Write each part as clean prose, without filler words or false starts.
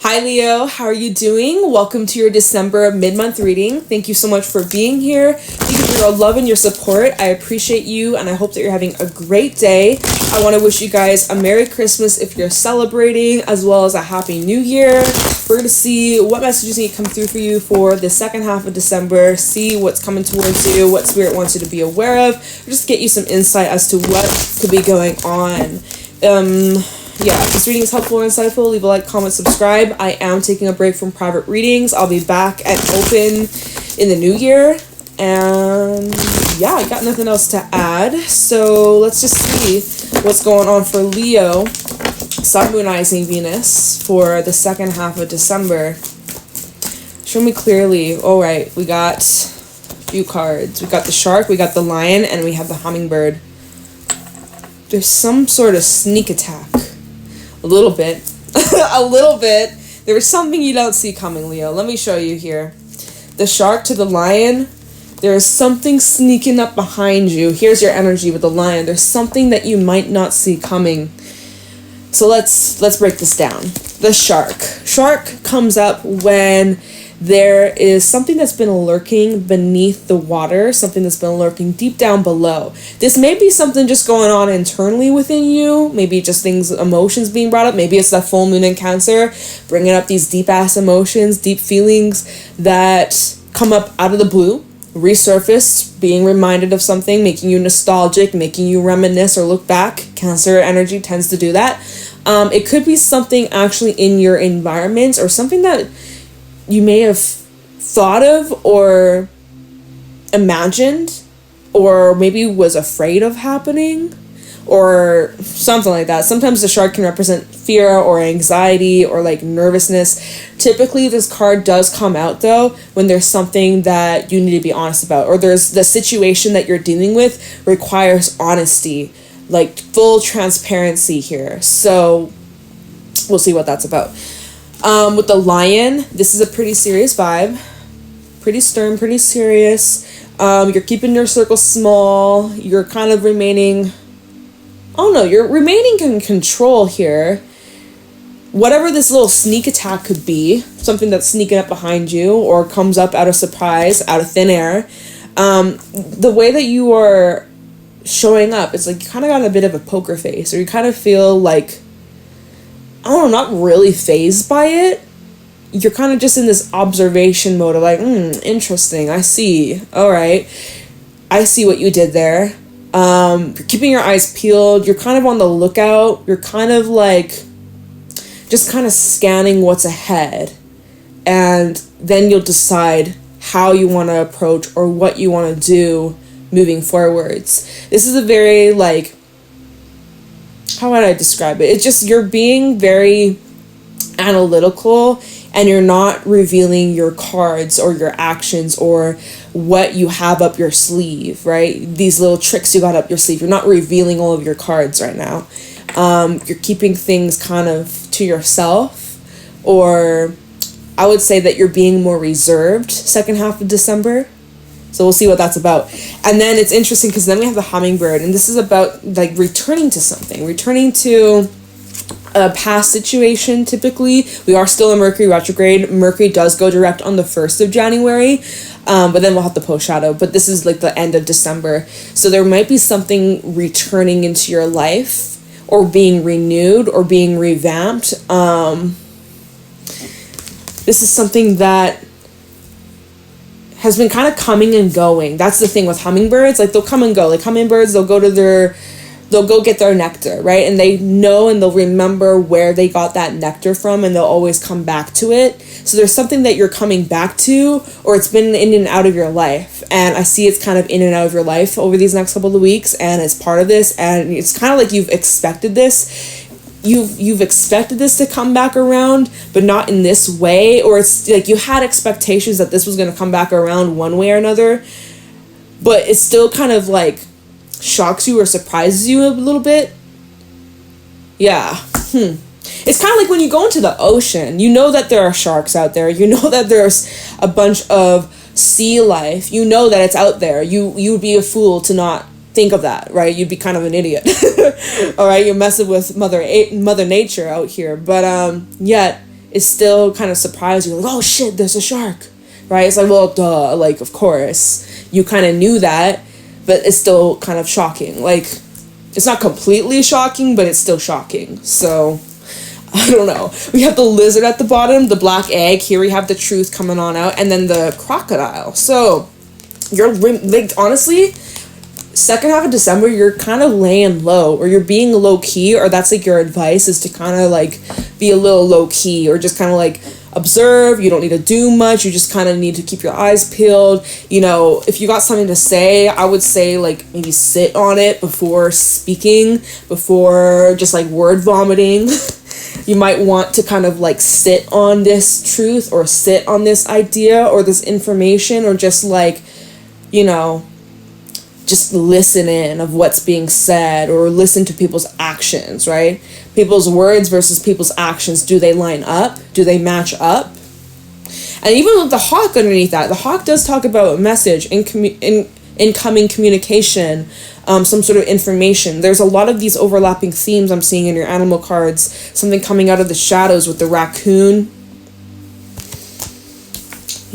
Hi Leo, how are you doing? Welcome to your December mid-month reading. Thank you so much for being here. Thank you for your love and your support. I appreciate you and I hope that you're having a great day. I want to wish you guys a Merry Christmas if you're celebrating, as well as a Happy New Year. We're going to see what messages need to come through for you for the second half of December, see what's coming towards you, what Spirit wants you to be aware of, just get you some insight as to what could be going on. Yeah, if this reading is helpful or insightful, leave a like, comment, subscribe. I am taking a break from private readings. I'll be back and open in the new year. And yeah, I got nothing else to add. So let's just see what's going on for Leo, Sun, Moon, Rising, Venus for the second half of December. Show me clearly. All right, we got a few cards. We got the shark, we got the lion, and we have the hummingbird. There's some sort of sneak attack. A little bit. A little bit. There was something you don't see coming, Leo. Let me show you here. The shark to the lion. There is something sneaking up behind you. Here's your energy with the lion. There's something that you might not see coming. So let's break this down. The shark. Shark comes up when there is something that's been lurking beneath the water, something that's been lurking deep down below. This may be something just going on internally within you, maybe just things, emotions being brought up. Maybe it's that full moon in Cancer, bringing up these deep-ass emotions, deep feelings that come up out of the blue, resurfaced, being reminded of something, making you nostalgic, making you reminisce or look back. Cancer energy tends to do that. It could be something actually in your environment or something that you may have thought of or imagined or maybe was afraid of happening or something like that. Sometimes the shark can represent fear or anxiety or like nervousness. Typically this card does come out though when there's something that you need to be honest about, or there's the situation that you're dealing with requires honesty, like full transparency here. So we'll see what that's about. With the lion, this is a pretty serious vibe. Pretty stern, pretty serious. You're keeping your circle small. You're kind of remaining... you're remaining in control here. Whatever this little sneak attack could be, something that's sneaking up behind you or comes up out of surprise, out of thin air, the way that you are showing up, it's like you kind of got a bit of a poker face, or you kind of feel like, not really fazed by it. You're kind of just in this observation mode of like, interesting, I see. All right. I see what you did there. You're keeping your eyes peeled. You're kind of on the lookout. You're kind of like, just kind of scanning what's ahead. And then you'll decide how you want to approach or what you want to do moving forwards. This is a very like, how would I describe it? It's just you're being very analytical and you're not revealing your cards or your actions or what you have up your sleeve, right? These little tricks you got up your sleeve. You're not revealing all of your cards right now. You're keeping things kind of to yourself, or I would say that you're being more reserved second half of December. So we'll see what that's about. And then it's interesting because then we have the hummingbird, and this is about like returning to something, returning to a past situation. Typically, we are still in Mercury retrograde. Mercury does go direct on the 1st of January, but then we'll have the post shadow. But this is like the end of December. So there might be something returning into your life or being renewed or being revamped. This is something that has been kind of coming and going. That's the thing with hummingbirds. Like, they'll come and go. Like, hummingbirds, they'll go get their nectar, right? And they know and they'll remember where they got that nectar from, and they'll always come back to it. So there's something that you're coming back to, or it's been in and out of your life. And I see it's kind of in and out of your life over these next couple of weeks, and it's part of this. And it's kind of like you've expected this. You've expected this to come back around, but not in this way. Or it's like you had expectations that this was going to come back around one way or another, but it still kind of like shocks you or surprises you a little bit. Yeah. It's kind of like when you go into the ocean, you know that there are sharks out there. You know that there's a bunch of sea life. You know that it's out there. You would be a fool to not think of that, right? You'd be kind of an idiot. All right, you're messing with mother nature out here, but yet is still kind of surprised. You're like, oh shit, there's a shark, right? It's like, well, duh, like, of course. You kind of knew that, but it's still kind of shocking. Like, it's not completely shocking, but it's still shocking. So, I don't know. We have the lizard at the bottom, the black egg. Here we have the truth coming on out, and then the crocodile. So, you're, like, honestly, second half of December, you're kind of laying low, or you're being low-key, or that's, like, your advice is to kind of, like, be a little low-key, or just kind of, like, observe. You don't need to do much. You just kind of need to keep your eyes peeled. You know, if you got something to say, I would say, like, maybe sit on it before speaking, before just, like, word vomiting. You might want to kind of, like, sit on this truth, or sit on this idea, or this information, or just, like, you know, just listen in of what's being said, or listen to people's actions, right? People's words versus people's actions. Do they line up? Do they match up? And even with the hawk underneath that, the hawk does talk about a message, incoming communication, some sort of information. There's a lot of these overlapping themes I'm seeing in your animal cards. Something coming out of the shadows with the raccoon.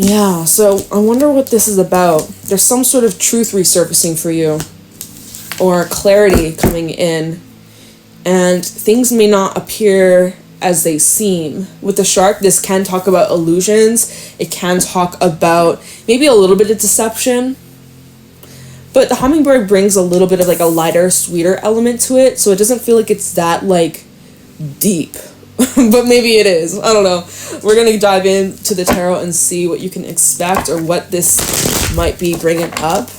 Yeah, so I wonder what this is about. There's some sort of truth resurfacing for you, or clarity coming in, and things may not appear as they seem. With the shark, this can talk about illusions. It can talk about maybe a little bit of deception, but the hummingbird brings a little bit of, like, a lighter, sweeter element to it, so it doesn't feel like it's that, like, deep. But maybe it is. I don't know. We're going to dive into the tarot and see what you can expect, or what this might be bringing up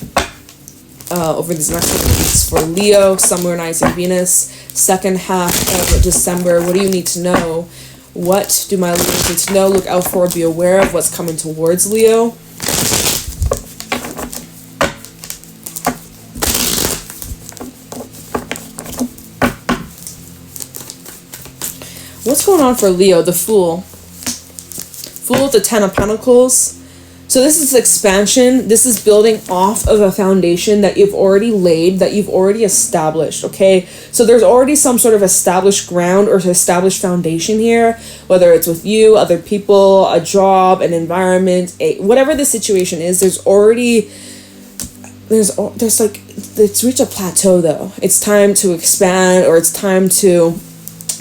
over these next couple of weeks for Leo, Sun, Moon, Rising, Venus, second half of December. What do you need to know? What do my Leos need to know? Look out for, be aware of what's coming towards Leo. What's going on for Leo? The Fool. Fool with the Ten of Pentacles. So this is expansion. This is building off of a foundation that you've already laid, that you've already established, okay? So there's already some sort of established ground or established foundation here, whether it's with you, other people, a job, an environment, whatever the situation is, there's like, it's reached a plateau though. It's time to expand, or it's time to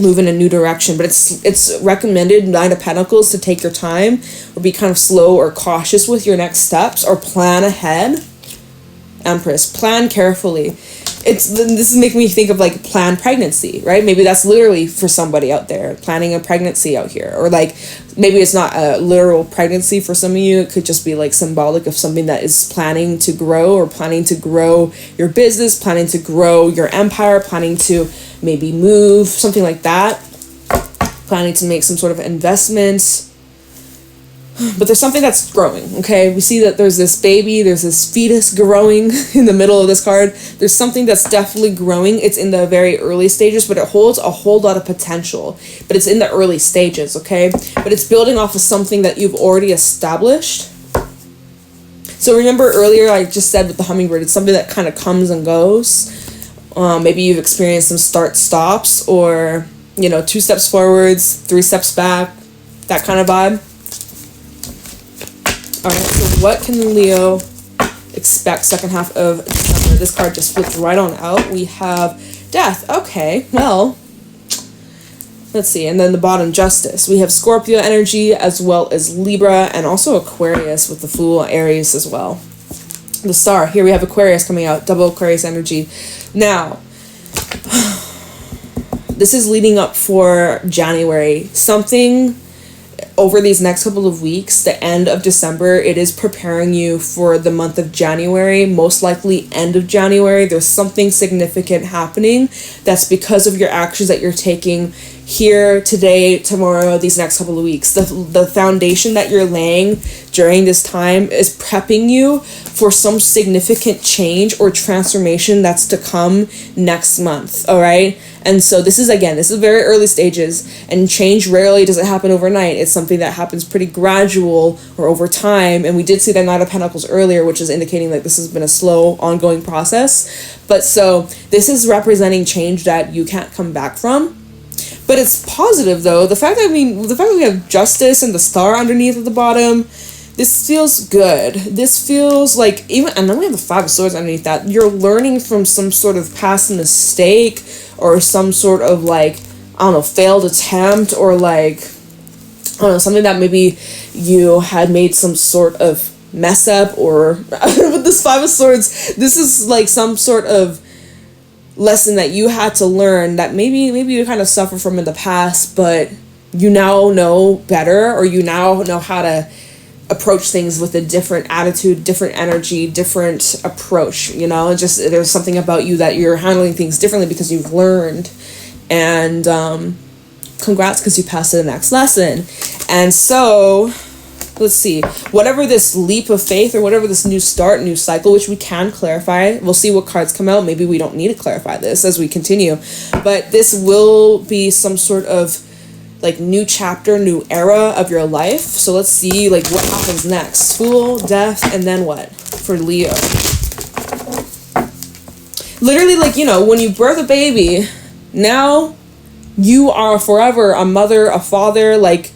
move in a new direction, but it's recommended, Nine of Pentacles, to take your time, or be kind of slow or cautious with your next steps, or plan ahead. Empress, plan carefully. This is making me think of, like, planned pregnancy, right? Maybe that's literally for somebody out there, planning a pregnancy out here, or, like, maybe it's not a literal pregnancy for some of you. It could just be, like, symbolic of something that is planning to grow, or planning to grow your business, planning to grow your empire, planning to maybe move, something like that, planning to make some sort of investments. But there's something that's growing, okay? We see that there's this baby, there's this fetus growing in the middle of this card. There's something that's definitely growing. It's in the very early stages, but it holds a whole lot of potential. But it's in the early stages, okay? But it's building off of something that you've already established. So remember earlier I just said with the hummingbird, it's something that kind of comes and goes. Maybe you've experienced some start-stops, or, you know, 2 steps forwards, 3 steps back, that kind of vibe. Alright, so what can Leo expect second half of December? This card just flipped right on out. We have Death. Okay, well, let's see. And then the bottom, Justice. We have Scorpio energy, as well as Libra, and also Aquarius with the Fool, Aries as well. The Star. Here we have Aquarius coming out, double Aquarius energy. Now, this is leading up for January. Something over these next couple of weeks, the end of December, it is preparing you for the month of January, most likely end of January. There's something significant happening that's because of your actions that you're taking here, today, tomorrow, these next couple of weeks. The foundation that you're laying during this time is prepping you for some significant change or transformation that's to come next month, all right? And so this is very early stages, and change rarely does it happen overnight. It's something that happens pretty gradual or over time, and we did see the Knight of Pentacles earlier, which is indicating that this has been a slow, ongoing process. But so this is representing change that you can't come back from. But it's positive though. The fact that we have justice and the star underneath at the bottom, this feels good. This feels like, even, and then we have the Five of Swords underneath that. You're learning from some sort of past mistake, or some sort of like, I don't know, failed attempt, or like, I don't know, something that maybe you had made some sort of mess up, or with this Five of Swords, this is like some sort of lesson that you had to learn that maybe you kind of suffer from in the past, but you now know better, or you now know how to approach things with a different attitude, different energy, different approach, you know. Just there's something about you that you're handling things differently because you've learned. And congrats, because you passed to the next lesson. And so let's see, whatever this leap of faith, or whatever this new start, new cycle, which we can clarify, we'll see what cards come out. Maybe we don't need to clarify this as we continue, but this will be some sort of like new chapter, new era of your life. So let's see like what happens next. Fool, death, and then what for Leo? Literally, like, you know, when you birth a baby, now you are forever a mother, a father. Like,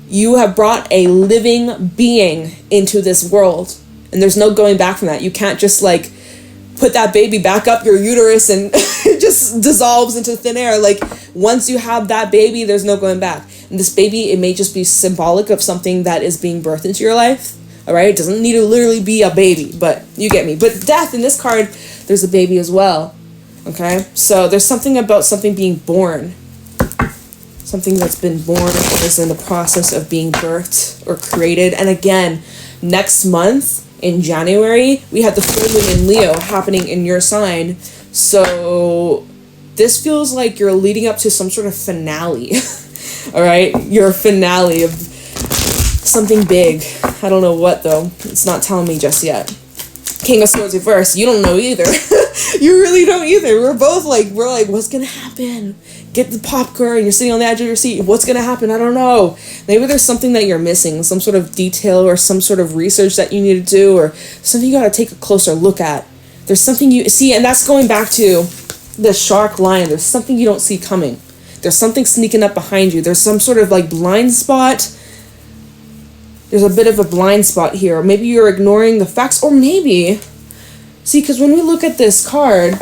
you have brought a living being into this world, and there's no going back from that. You can't just like put that baby back up your uterus and it just dissolves into thin air. Like, once you have that baby, there's no going back. And this baby, it may just be symbolic of something that is being birthed into your life. All right, it doesn't need to literally be a baby, but you get me. But death in this card, there's a baby as well. Okay, so there's something about something being born, something that's been born or is in the process of being birthed or created. And again, next month in January, we have the full moon in Leo happening in your sign. So this feels like you're leading up to some sort of finale. All right, your finale of something big. I don't know what though. It's not telling me just yet. King of Swords reverse. You don't know either. You really don't either. We're like, what's gonna happen? Get the popcorn. You're sitting on the edge of your seat. What's gonna happen? I don't know. Maybe there's something that you're missing, some sort of detail or some sort of research that you need to do, or something you gotta take a closer look at. There's something you see, and that's going back to the shark lion. There's something you don't see coming. There's something sneaking up behind you. There's some sort of like blind spot. There's a bit of a blind spot here. Maybe you're ignoring the facts, or maybe, see, because when we look at this card,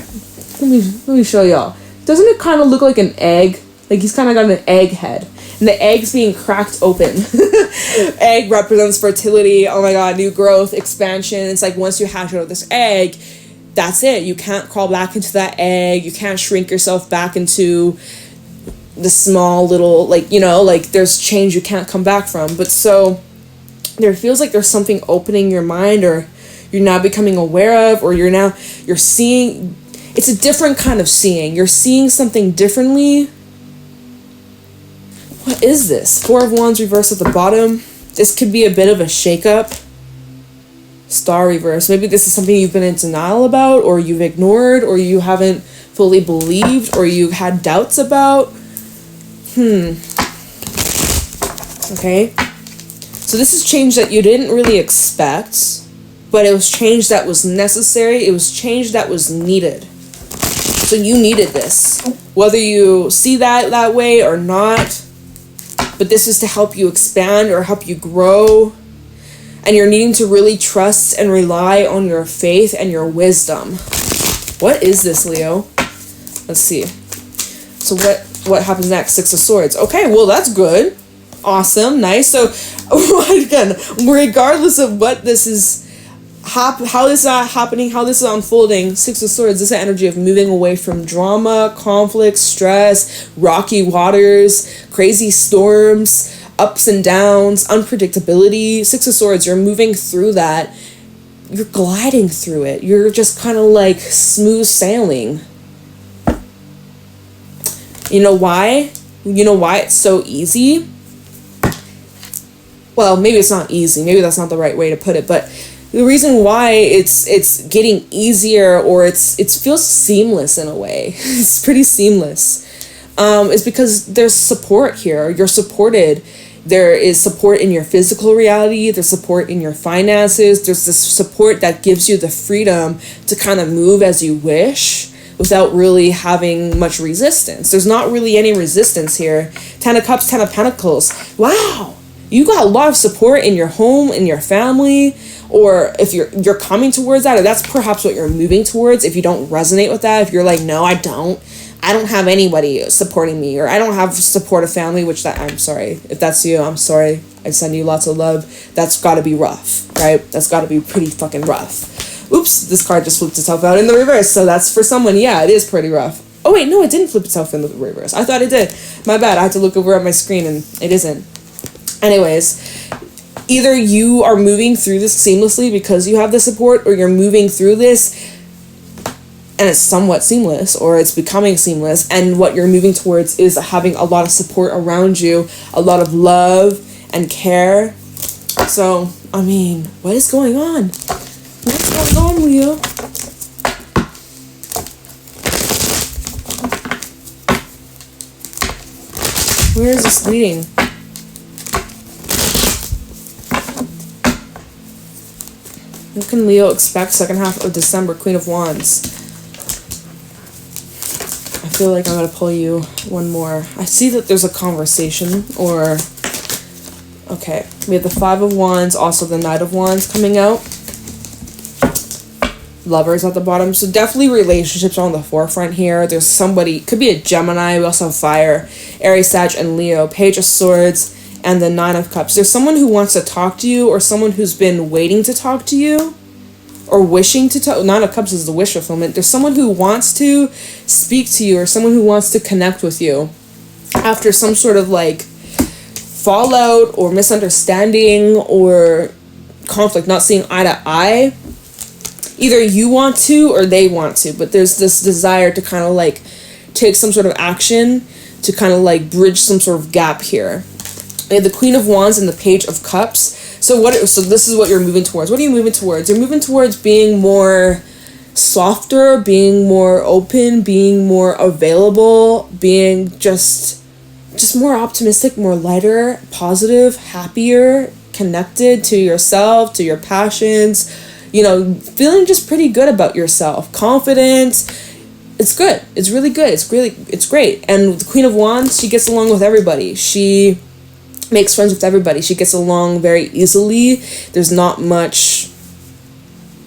let me show y'all. Doesn't it kind of look like an egg? Like he's kind of got an egg head, and the egg's being cracked open. Egg represents fertility. Oh my God, new growth, expansion. It's like once you hatch out of this egg, that's it. You can't crawl back into that egg. You can't shrink yourself back into the small little, like, you know, like there's change you can't come back from. But so there feels like there's something opening your mind, or you're now becoming aware of, or you're seeing. It's a different kind of seeing. You're seeing something differently. What is this? Four of Wands reverse at the bottom. This could be a bit of a shakeup. Star reverse. Maybe this is something you've been in denial about, or you've ignored, or you haven't fully believed, or you've had doubts about. Okay. So this is change that you didn't really expect, but it was change that was necessary. It was change that was needed. So you needed this, whether you see that way or not. But this is to help you expand or help you grow. And you're needing to really trust and rely on your faith and your wisdom. What is this, Leo? Let's see. So what happens next? Six of Swords. Okay, well, that's good. Awesome, nice. So again, regardless of what this is, how this is happening, how this is unfolding, Six of Swords, this is an energy of moving away from drama, conflict, stress, rocky waters, crazy storms, ups and downs, unpredictability. Six of Swords, you're moving through that. You're gliding through it. You're just kind of like smooth sailing. You know why? You know why it's so easy? Well, maybe it's not easy. Maybe that's not the right way to put it. But the reason why it's getting easier, or it feels seamless in a way. It's pretty seamless. Is because there's support here. You're supported. There is support in your physical reality. There's support in your finances. There's this support that gives you the freedom to kind of move as you wish. without really having much resistance. There's not really any resistance here. 10 of Cups, 10 of Pentacles. Wow. You got a lot of support in your home, in your family, or if you're coming towards that, or that's perhaps what you're moving towards. If you don't resonate with that, if you're like, no, I don't have anybody supporting me, or I don't have supportive family, which I'm sorry. If that's you, I'm sorry. I send you lots of love. That's got to be rough, right? That's got to be pretty fucking rough. Oops, this card just flipped itself out in the reverse. So that's for someone, yeah, it is pretty rough. Oh wait, no, it didn't flip itself in the reverse. I thought it did. My bad. I had to look over at my screen and it isn't. Anyways, either you are moving through this seamlessly because you have the support, or you're moving through this and it's somewhat seamless, or it's becoming seamless, and what you're moving towards is having a lot of support around you, a lot of love and care. So, I mean, what is going on? What's going on, Leo? Where is this leading? What can Leo expect second half of December? Queen of Wands. I feel like I'm going to pull you one more. I see that there's a conversation, or... Okay, we have the Five of Wands, also the Knight of Wands coming out. Lovers at the bottom. So definitely relationships are on the forefront here. There's somebody, could be a Gemini, we also have Fire, Aries, Sag, and Leo. Page of Swords, and the Nine of Cups. There's someone who wants to talk to you, or someone who's been waiting to talk to you, or wishing to talk. Nine of Cups is the wish fulfillment. There's someone who wants to speak to you, or someone who wants to connect with you after some sort of like fallout or misunderstanding or conflict, not seeing eye to eye. Either you want to or they want to, but there's this desire to kind of like take some sort of action to kind of like bridge some sort of gap here. We have the Queen of Wands and the Page of Cups. So this is what you're moving towards. What are you moving towards? You're moving towards being more softer, being more open, being more available, being just more optimistic, more lighter, positive, happier, connected to yourself, to your passions, you know, feeling just pretty good about yourself, confident. It's good. It's really good. It's great. And the Queen of Wands, she gets along with everybody. She makes friends with everybody. She gets along very easily. There's not much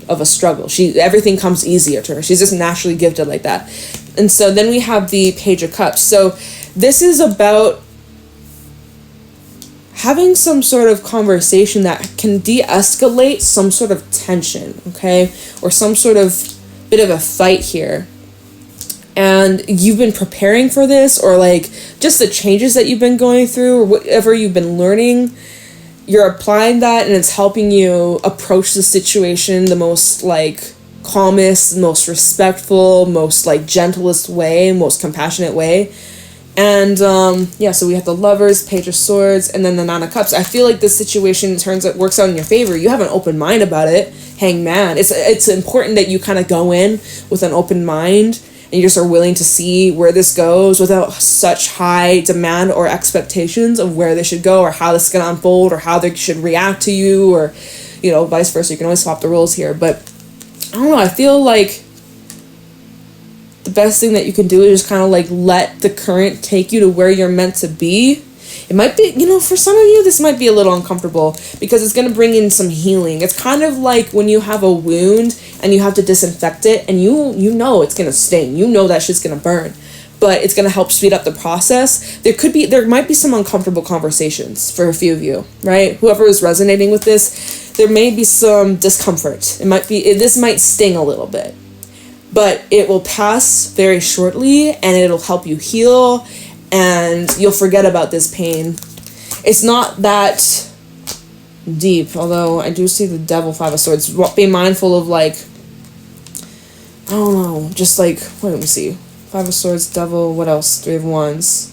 of a struggle. Everything comes easier to her. She's just naturally gifted like that. And so then we have the Page of Cups. So this is about having some sort of conversation that can de-escalate some sort of tension, okay? Or some sort of bit of a fight here. And you've been preparing for this, or like just the changes that you've been going through, or whatever you've been learning, you're applying that and it's helping you approach the situation the most like calmest, most respectful, most like gentlest way, most compassionate way. And so we have the Lovers, Page of Swords, and then the Nine of Cups. I feel like this situation works out in your favor. You have an open mind about it. Hangman. It's important that you kind of go in with an open mind and you just are willing to see where this goes without such high demand or expectations of where they should go, or how this is going to unfold, or how they should react to you, or, you know, vice versa. You can always swap the roles here. But I don't know. I feel like the best thing that you can do is just kind of like let the current take you to where you're meant to be. It might be, you know, for some of you, this might be a little uncomfortable because it's going to bring in some healing. It's kind of like when you have a wound and you have to disinfect it, and you know it's going to sting. You know that shit's going to burn, but it's going to help speed up the process. There might be some uncomfortable conversations for a few of you, right? Whoever is resonating with this, there may be some discomfort. This might sting a little bit, but it will pass very shortly and it'll help you heal, and you'll forget about this pain. It's not that deep, although I do see the Devil, Five of Swords. Be mindful of like, I don't know, just like, let me see. Five of Swords, Devil, what else? Three of Wands.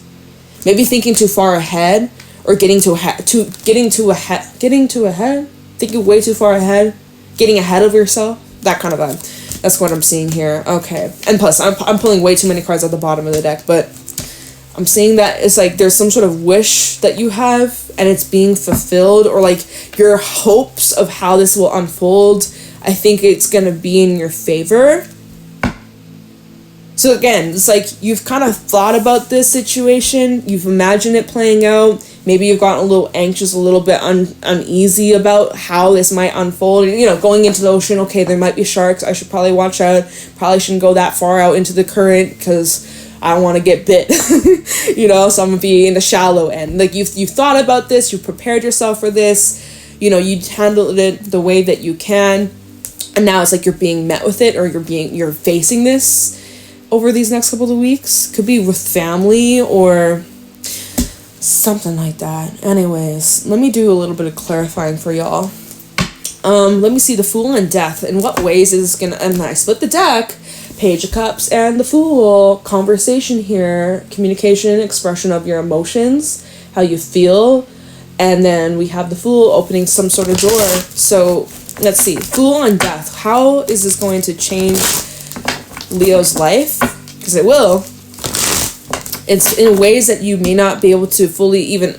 Maybe thinking too far ahead, or getting way too far ahead, getting ahead of yourself, that kind of vibe. That's what I'm seeing here. Okay. And plus, I'm pulling way too many cards at the bottom of the deck, but I'm seeing that it's like there's some sort of wish that you have and it's being fulfilled, or like your hopes of how this will unfold. I think it's going to be in your favor. So again, it's like you've kind of thought about this situation, you've imagined it playing out. Maybe you've gotten a little anxious, a little bit uneasy about how this might unfold. You know, going into the ocean, okay, there might be sharks. I should probably watch out. Probably shouldn't go that far out into the current because I don't want to get bit. You know, so I'm going to be in the shallow end. Like, you've thought about this. You've prepared yourself for this. You know, you handled it the way that you can. And now it's like you're being met with it, or you're facing this over these next couple of weeks. Could be with family or something like that. Anyways, let me do a little bit of clarifying for y'all. Let me see the Fool and Death. In what ways is gonna, and I split the deck, Page of Cups and the Fool. Conversation here, communication, expression of your emotions, how you feel, and then we have the Fool opening some sort of door. So let's see, Fool and Death. How is this going to change Leo's life? Because it will. It's in ways that you may not be able to fully even...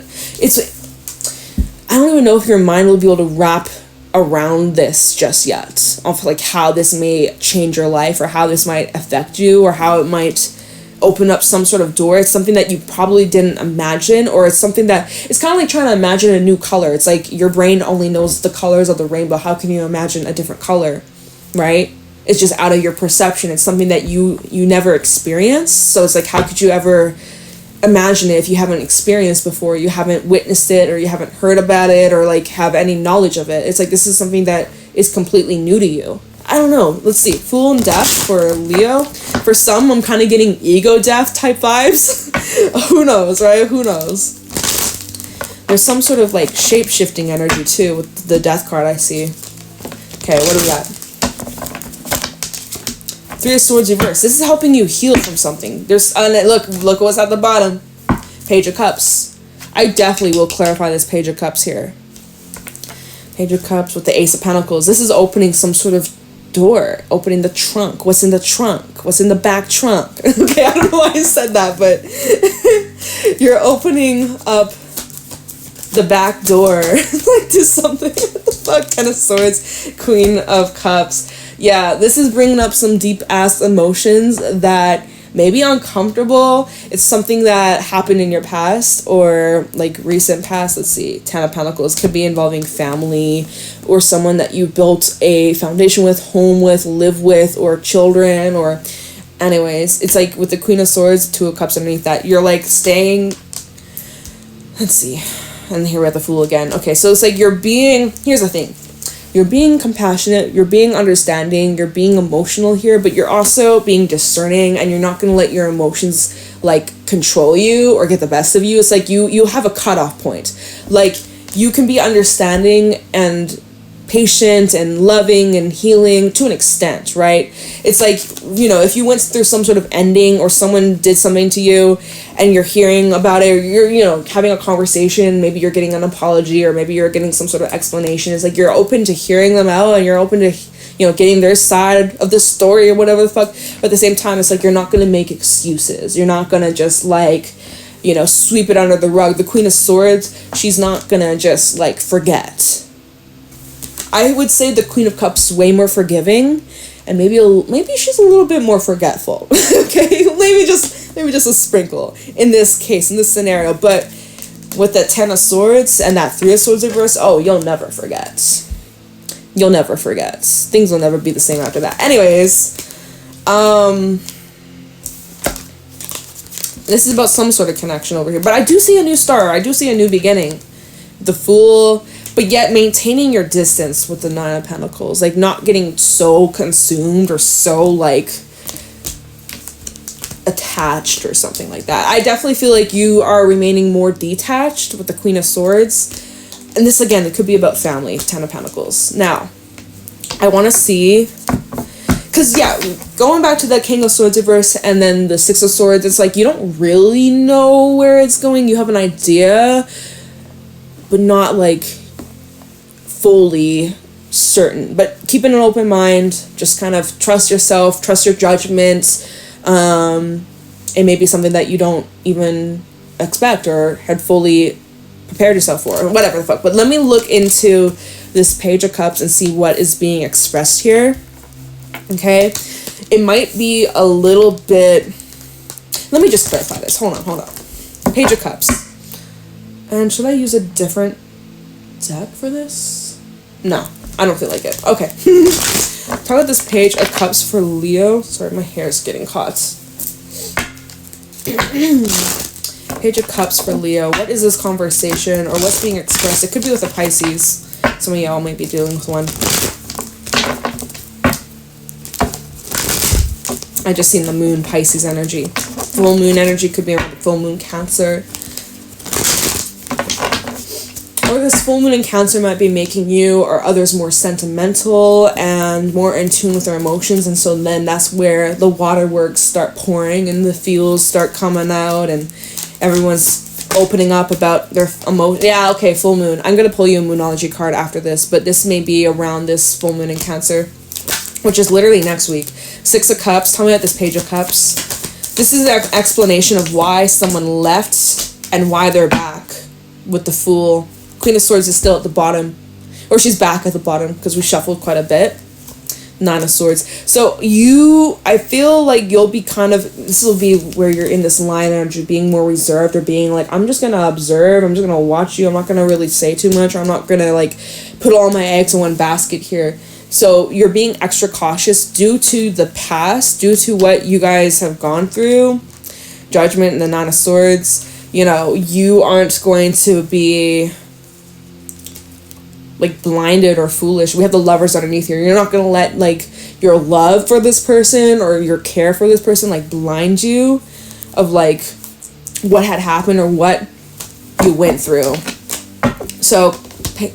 I don't even know if your mind will be able to wrap around this just yet. Of like how this may change your life, or how this might affect you, or how it might open up some sort of door. It's something that you probably didn't imagine, or it's something that... It's kind of like trying to imagine a new color. It's like your brain only knows the colors of the rainbow. How can you imagine a different color, right? It's just out of your perception. It's something that you never experienced. So it's like, how could you ever imagine it if you haven't experienced before, you haven't witnessed it, or you haven't heard about it, or like have any knowledge of it? It's like, this is something that is completely new to you. I don't know. Let's see. Fool and Death for Leo. For some, I'm kind of getting ego death type vibes. Who knows, right? Who knows? There's some sort of like shape-shifting energy too with the Death card I see. Okay, what do we got? Three of Swords reverse. This is helping you heal from something. There's look what's at the bottom. Page of Cups. I definitely will clarify this Page of Cups here. Page of Cups with the Ace of Pentacles. This is opening some sort of door, opening the trunk. What's in the trunk? What's in the back trunk? Okay, I don't know why I said that, but you're opening up the back door like to something. What the fuck? Ten of Swords, Queen of Cups. Yeah, this is bringing up some deep-ass emotions that may be uncomfortable. It's something that happened in your past, or like recent past. Let's see, Ten of Pentacles could be involving family, or someone that you built a foundation with, home with, live with, or children, or anyways. It's like with the Queen of Swords, Two of Cups underneath that. You're like staying, let's see, and here we're at the Fool again. Okay, so it's like you're being, here's the thing. You're being compassionate, you're being understanding, you're being emotional here, but you're also being discerning, and you're not going to let your emotions like control you or get the best of you. It's like you have a cutoff point. Like, you can be understanding and patient and loving and healing to an extent, right? It's like, you know, if you went through some sort of ending, or someone did something to you and you're hearing about it, or you're, you know, having a conversation, maybe you're getting an apology, or maybe you're getting some sort of explanation. It's like you're open to hearing them out, and you're open to, you know, getting their side of the story or whatever the fuck. But at the same time, it's like you're not going to make excuses. You're not going to just like, you know, sweep it under the rug. The Queen of Swords, she's not going to just like forget. I would say the Queen of Cups way more forgiving, and maybe she's a little bit more forgetful. Okay, maybe just a sprinkle in this case, in this scenario. But with that Ten of Swords and that Three of Swords reverse, oh, you'll never forget. You'll never forget. Things will never be the same after that. Anyways, this is about some sort of connection over here. But I do see a new star. I do see a new beginning. The Fool. But yet maintaining your distance with the Nine of Pentacles. Like, not getting so consumed or so, like, attached or something like that. I definitely feel like you are remaining more detached with the Queen of Swords. And this, again, it could be about family. Ten of Pentacles. Now, I want to see... Because, yeah, going back to the King of Swords reverse and then the Six of Swords, it's like you don't really know where it's going. You have an idea, but not, like... fully certain. But keeping an open mind, just kind of trust yourself, trust your judgment. It may be something that you don't even expect or had fully prepared yourself for, or whatever the fuck. But let me look into this Page of Cups and see what is being expressed here. Okay, it might be a little bit... Let me just clarify this. Hold on. Page of Cups. And should I use a different deck for this? No, I don't feel like it. Okay. Talk about this Page of Cups for Leo. Sorry, my hair is getting caught. Page of Cups for Leo. What is this conversation or what's being expressed? It could be with a Pisces. Some of y'all might be dealing with one. I just seen the moon, Pisces energy. Full moon energy could be around the full moon Cancer. Or this full moon in Cancer might be making you or others more sentimental and more in tune with their emotions. And so then that's where the waterworks start pouring and the feels start coming out and everyone's opening up about their emotion. Yeah, okay, full moon. I'm going to pull you a Moonology card after this, but this may be around this full moon in Cancer, which is literally next week. 6 of Cups. Tell me about this Page of Cups. This is an explanation of why someone left and why they're back with the Fool. Queen of Swords is still at the bottom. Or she's back at the bottom because we shuffled quite a bit. 9 of Swords. So I feel like you'll be this will be where you're in this line energy, being more reserved or being like, I'm just going to observe. I'm just going to watch you. I'm not going to really say too much. Or I'm not going to like put all my eggs in one basket here. So you're being extra cautious due to the past, due to what you guys have gone through. Judgment and the 9 of Swords. You know, you aren't going to be like blinded or foolish. We have the Lovers underneath here. You're not going to let like your love for this person or your care for this person like blind you of like what had happened or what you went through. So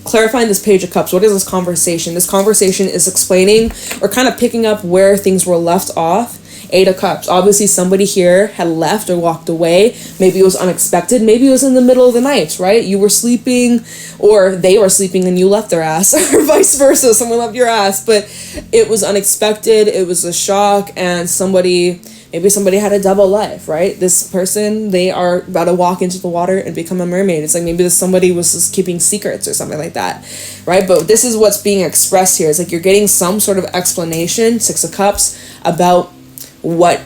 clarifying this Page of Cups, what is this conversation? This conversation is explaining or kind of picking up where things were left off. 8 of Cups. Obviously somebody here had left or walked away. Maybe it was unexpected. Maybe it was in the middle of the night, right? You were sleeping or they were sleeping and you left their ass or vice versa. Someone left your ass, but it was unexpected. It was a shock and maybe somebody had a double life, right? This person, they are about to walk into the water and become a mermaid. It's like maybe somebody was just keeping secrets or something like that, right? But this is what's being expressed here. It's like you're getting some sort of explanation, 6 of Cups, about what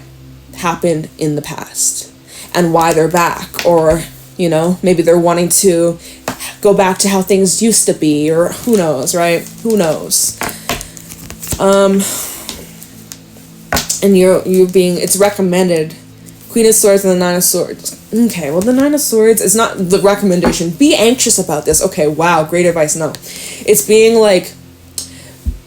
happened in the past and why they're back, or you know, maybe they're wanting to go back to how things used to be, or who knows, right? Who knows? And it's recommended. Queen of Swords and the 9 of Swords. Okay, well the 9 of Swords is not the recommendation. Be anxious about this. Okay, wow, great advice. No, it's being like,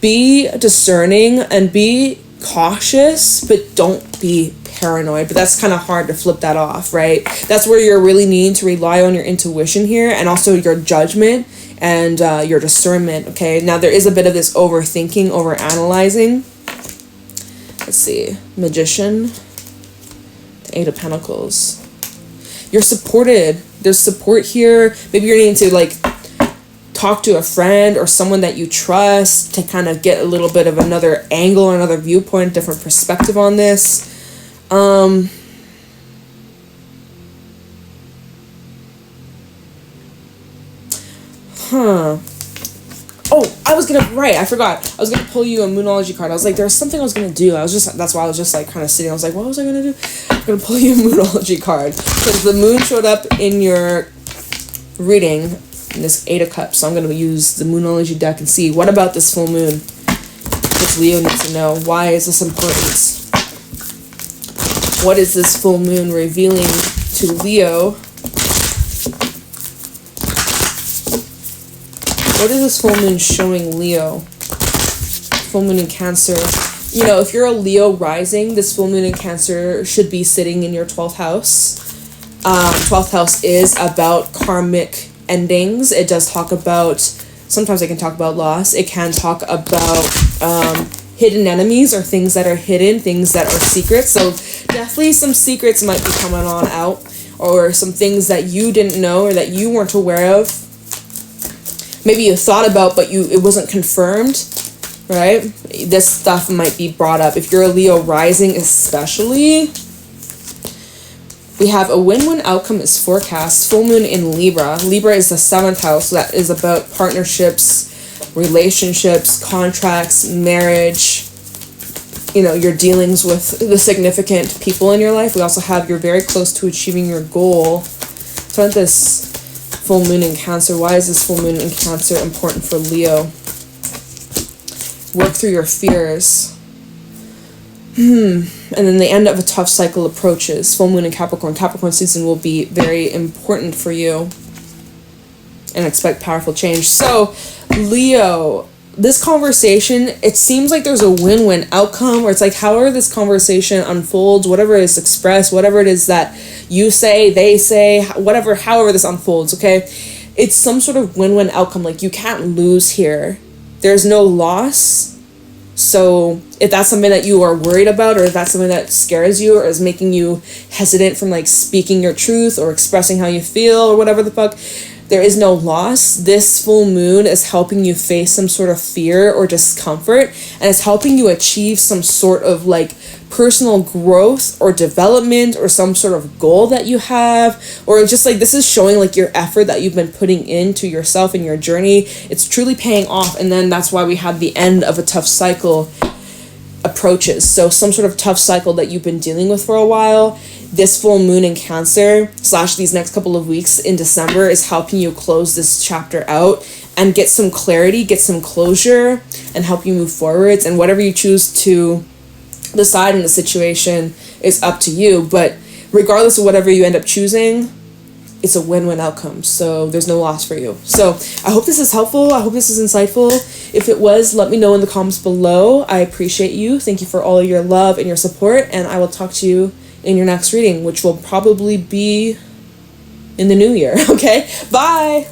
be discerning and be cautious, but don't be paranoid. But that's kind of hard to flip that off, right? That's where you're really needing to rely on your intuition here and also your judgment and your discernment. Okay, now there is a bit of this overthinking, overanalyzing. Let's see, Magician, the 8 of Pentacles. You're supported. There's support here. Maybe you're needing to like talk to a friend or someone that you trust to kind of get a little bit of another angle, another viewpoint, different perspective on this. Oh, I forgot. I was gonna pull you a Moonology card. I was like, there's something I was gonna do. That's why I was just like kind of sitting. I was like, what was I gonna do? I'm gonna pull you a Moonology card. Because the moon showed up in your reading, in this 8 of Cups. So I'm gonna use the Moonology deck and see, what about this full moon? What Leo needs to know. Why is this important? What is this full moon revealing to Leo? What is this full moon showing Leo? Full moon in Cancer. You know, if you're a Leo rising, this full moon in Cancer should be sitting in your 12th house. 12th house is about karmic endings. It does talk about, sometimes it can talk about loss. It can talk about hidden enemies or things that are hidden, things that are secrets. So definitely some secrets might be coming on out, or some things that you didn't know or that you weren't aware of. Maybe you thought about, but it wasn't confirmed, right? This stuff might be brought up. If you're a Leo rising especially, we have a win-win outcome is forecast. Full moon in Libra. Libra is the 7th house. So that is about partnerships, relationships, contracts, marriage. your dealings with the significant people in your life. We also have you're very close to achieving your goal. So at this full moon in Cancer, why is this full moon in Cancer important for Leo? Work through your fears. And then the end of a tough cycle approaches. Full moon in Capricorn. Capricorn season will be very important for you. And expect powerful change. So, Leo, this conversation, it seems like there's a win-win outcome, or it's like however this conversation unfolds, whatever is expressed, whatever it is that you say, they say, however this unfolds, okay? It's some sort of win-win outcome. Like, you can't lose here. There's no loss. So if that's something that you are worried about, or if that's something that scares you or is making you hesitant from like speaking your truth or expressing how you feel or whatever the fuck, there is no loss. This full moon is helping you face some sort of fear or discomfort, and it's helping you achieve some sort of like personal growth or development or some sort of goal that you have, or just like this is showing like your effort that you've been putting into yourself and your journey. It's truly paying off. And then that's why we have the end of a tough cycle approaches. So some sort of tough cycle that you've been dealing with for a while, this full moon in Cancer / these next couple of weeks in December is helping you close this chapter out and get some clarity, get some closure, and help you move forwards. And whatever you choose to decide in the situation is up to you. But regardless of whatever you end up choosing, it's a win-win outcome. So there's no loss for you. So I hope this is helpful. I hope this is insightful. If it was, let me know in the comments below. I appreciate you. Thank you for all of your love and your support. And I will talk to you in your next reading, which will probably be in the new year. Okay? Bye!